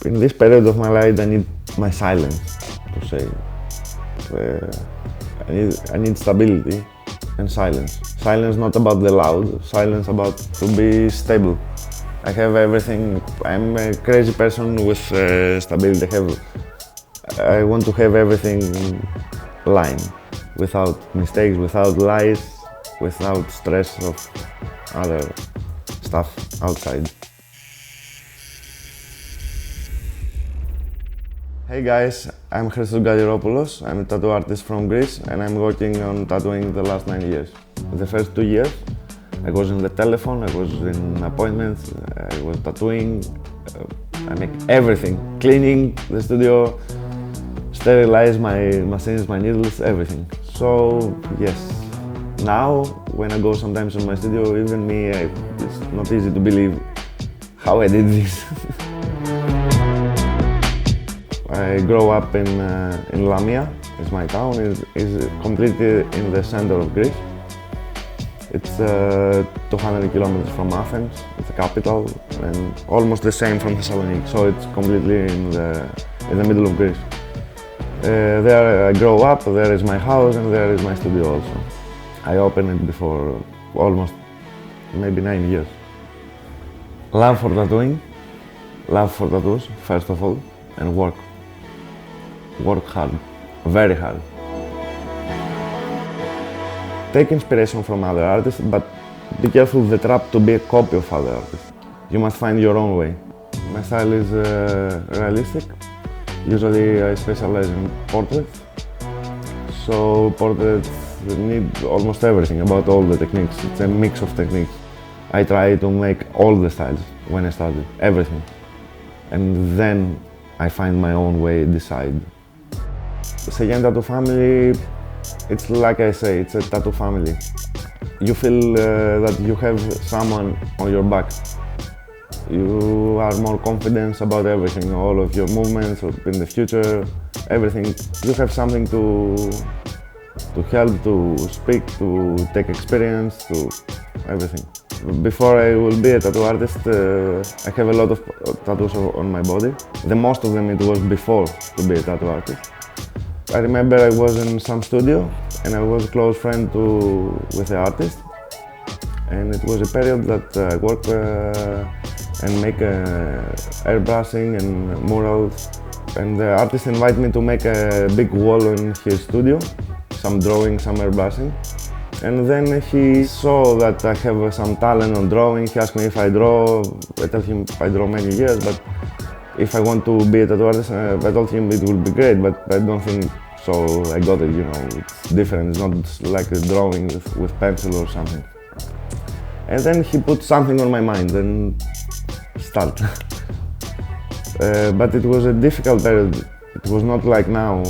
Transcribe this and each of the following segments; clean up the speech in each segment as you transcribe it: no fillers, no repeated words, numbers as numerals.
In this period of my life, I need my silence, to say. I need stability and silence. Silence not about the loud, silence about to be stable. I have everything. I'm a crazy person with stability. I want to have everything line, without mistakes, without lies, without stress of other stuff outside. Hey guys, I'm Christos Galliropoulos. I'm a tattoo artist from Greece and I'm working on tattooing the last 9 years. The first 2 years, I was in the telephone, I was in appointments, I was tattooing, I make everything. Cleaning the studio, sterilize my machines, my needles, everything. So yes, now when I go sometimes in my studio, even me, it's not easy to believe how I did this. I grew up in Lamia, it's my town, it's completely in the center of Greece. It's 200 kilometers from Athens, it's the capital, and almost the same from Thessaloniki, so it's completely in the middle of Greece. There I grew up, there is my house, and there is my studio also. I opened it before almost maybe 9 years. Love for tattooing, love for tattoos, first of all, and work. Work hard, very hard. Take inspiration from other artists, but be careful of the trap to be a copy of other artists. You must find your own way. My style is realistic. Usually I specialize in portraits. So portraits need almost everything about all the techniques. It's a mix of techniques. I try to make all the styles when I started, everything. And then I find my own way, decide. Seyen Tattoo Family, it's like I say, it's a tattoo family. You feel that you have someone on your back. You are more confident about everything, all of your movements in the future, everything. You have something to help, to speak, to take experience, to everything. Before I will be a tattoo artist, I have a lot of tattoos on my body. The most of them it was before to be a tattoo artist. I remember I was in some studio and I was a close friend with the artist. And it was a period that I work and make airbrushing and murals. And the artist invited me to make a big wall in his studio, some drawing, some airbrushing. And then he saw that I have some talent on drawing. He asked me if I draw. I told him I draw many years, but if I want to be a tattoo artist, I told him it would be great, but I don't think so. I got it, you know, it's different. It's not like a drawing with pencil or something. And then he put something on my mind and start. But it was a difficult period. It was not like now.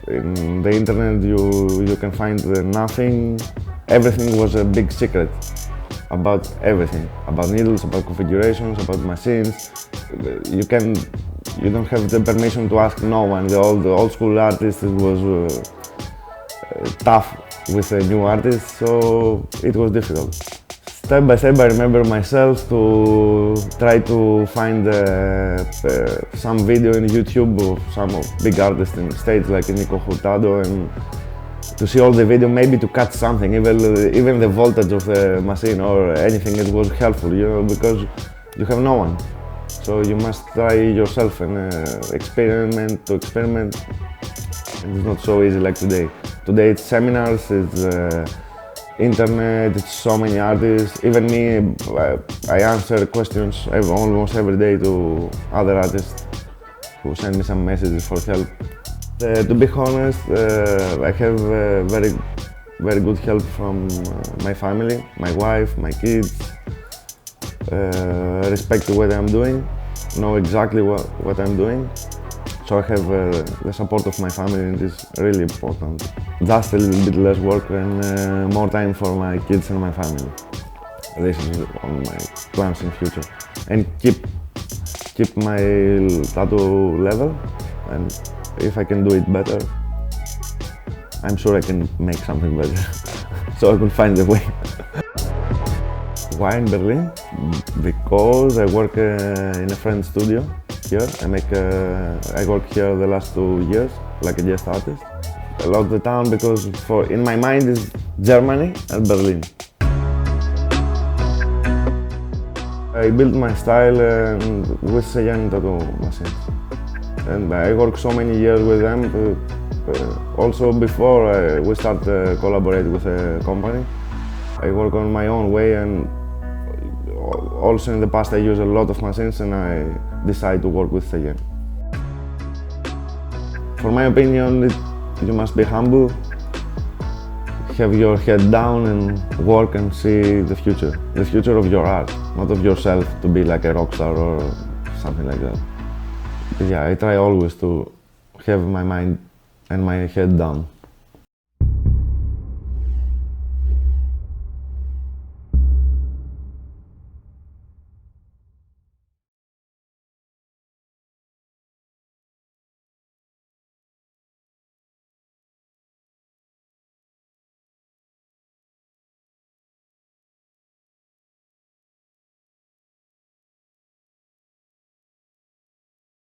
In the internet you can find nothing. Everything was a big secret about everything, about needles, about configurations, about machines. You don't have the permission to ask no one. The old school artist was tough with the new artists, so it was difficult. Step by step, I remember myself to try to find some video in YouTube of some big artists in the States like Nico Hurtado, and to see all the video, maybe to catch something, even the voltage of the machine or anything. It was helpful, you know, because you have no one. So you must try yourself and experiment. And it's not so easy like today. Today it's seminars, it's internet, it's so many artists. Even me, I answer questions almost every day to other artists who send me some messages for help. To be honest, I have very good help from my family, my wife, my kids. Respect what I'm doing, know exactly what I'm doing. So I have the support of my family, and it's really important. Just a little bit less work and more time for my kids and my family. This is on my plans in future. And keep my tattoo level, and if I can do it better, I'm sure I can make something better. So I will find the way. Why in Berlin? Because I work in a friend's studio here. I work here the last 2 years, like a guest artist. I love the town because in my mind is Germany and Berlin. I built my style with Ceyenne tattoo machines. And I worked so many years with them. Also before we start collaborating with a company, I work on my own way, and also in the past I use a lot of machines, and I decide to work with Ceyenne. For my opinion, you must be humble, have your head down and work and see the future of your art, not of yourself to be like a rock star or something like that. But yeah, I try always to have my mind and my head down.